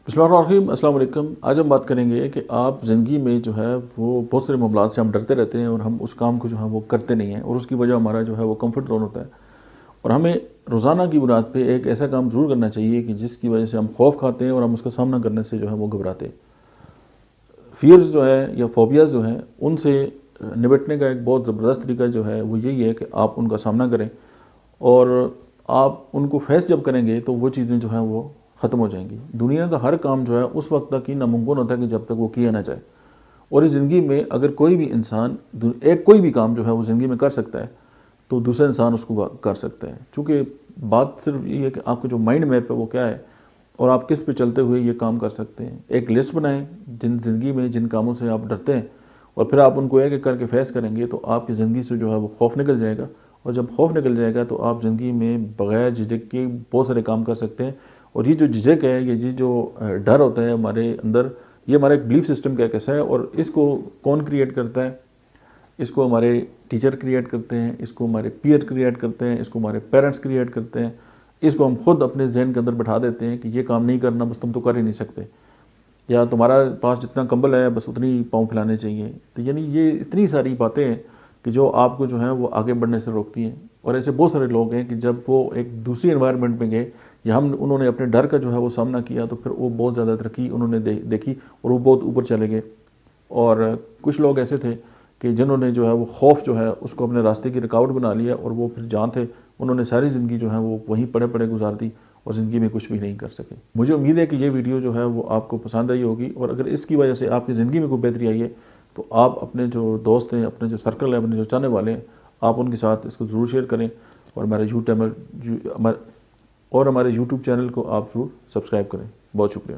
بسم اللہ الرحمن الرحیم، السلام علیکم۔ آج ہم بات کریں گے کہ آپ زندگی میں جو ہے وہ بہت سارے معاملات سے ہم ڈرتے رہتے ہیں اور ہم اس کام کو جو ہے وہ کرتے نہیں ہیں، اور اس کی وجہ ہمارا جو ہے وہ کمفرٹ زون ہوتا ہے، اور ہمیں روزانہ کی بنیاد پہ ایک ایسا کام ضرور کرنا چاہیے کہ جس کی وجہ سے ہم خوف کھاتے ہیں اور ہم اس کا سامنا کرنے سے جو ہے وہ گھبراتے ہیں۔ فیئرز جو ہے یا فوبیاز جو ہیں ان سے نمٹنے کا ایک بہت زبردست طریقہ جو ہے وہ یہی ہے کہ آپ ان کا سامنا کریں، اور آپ ان کو فیس جب کریں گے تو وہ چیزیں جو ہیں وہ ختم ہو جائیں گی۔ دنیا کا ہر کام جو ہے اس وقت تک ہی ناممکن ہوتا ہے کہ جب تک وہ کیا نہ جائے، اور اس زندگی میں اگر کوئی بھی انسان کوئی بھی کام جو ہے وہ زندگی میں کر سکتا ہے تو دوسرا انسان اس کو کر سکتا ہے، چونکہ بات صرف یہ ہے کہ آپ کا جو مائنڈ میپ ہے وہ کیا ہے اور آپ کس پہ چلتے ہوئے یہ کام کر سکتے ہیں۔ ایک لسٹ بنائیں جن زندگی میں جن کاموں سے آپ ڈرتے ہیں، اور پھر آپ ان کو ایک ایک کر کے فیس کریں گے تو آپ کی زندگی سے جو ہے وہ خوف نکل جائے گا، اور جب خوف نکل جائے گا تو آپ زندگی میں بغیر جھجک کے بہت سارے کام کر سکتے ہیں۔ اور یہ جو جھجک ہے، یہ جو ڈر ہوتا ہے ہمارے اندر، یہ ہمارا ایک بلیف سسٹم کا ایک حصہ ہے، اور اس کو کون کریٹ کرتا ہے؟ اس کو ہمارے ٹیچر کریٹ کرتے ہیں، اس کو ہمارے پیئر کریٹ کرتے ہیں، اس کو ہمارے پیرنٹس کریٹ کرتے ہیں، اس کو ہم خود اپنے ذہن کے اندر بٹھا دیتے ہیں کہ یہ کام نہیں کرنا، بس تم تو کر ہی نہیں سکتے، یا تمہارا پاس جتنا کمبل ہے بس اتنی پاؤں پھیلانے چاہیے۔ تو یعنی یہ اتنی ساری باتیں ہیں کہ جو آپ کو جو ہیں وہ آگے بڑھنے سے روکتی ہیں، اور ایسے بہت سارے لوگ ہیں کہ جب وہ ایک دوسری انوائرمنٹ میں گئے یا انہوں نے اپنے ڈر کا جو ہے وہ سامنا کیا تو پھر وہ بہت زیادہ ترقی انہوں نے دیکھی اور وہ بہت اوپر چلے گئے۔ اور کچھ لوگ ایسے تھے کہ جنہوں نے جو ہے وہ خوف جو ہے اس کو اپنے راستے کی رکاوٹ بنا لیا، اور وہ پھر جہاں تھے انہوں نے ساری زندگی جو ہے وہ وہیں پڑے پڑے گزار دی اور زندگی میں کچھ بھی نہیں کر سکے۔ مجھے امید ہے کہ یہ ویڈیو جو ہے وہ آپ کو پسند آئی ہوگی، اور اگر اس کی وجہ سے آپ کی زندگی میں کوئی بہتری آئی ہے تو آپ اپنے جو دوست ہیں، اپنے جو سرکل ہے، اپنے جو چاہنے والے ہیں، آپ ان کے ساتھ اس کو ضرور شیئر کریں، اور ہمارے یوٹیوب چینل کو آپ ضرور سبسکرائب کریں۔ بہت شکریہ۔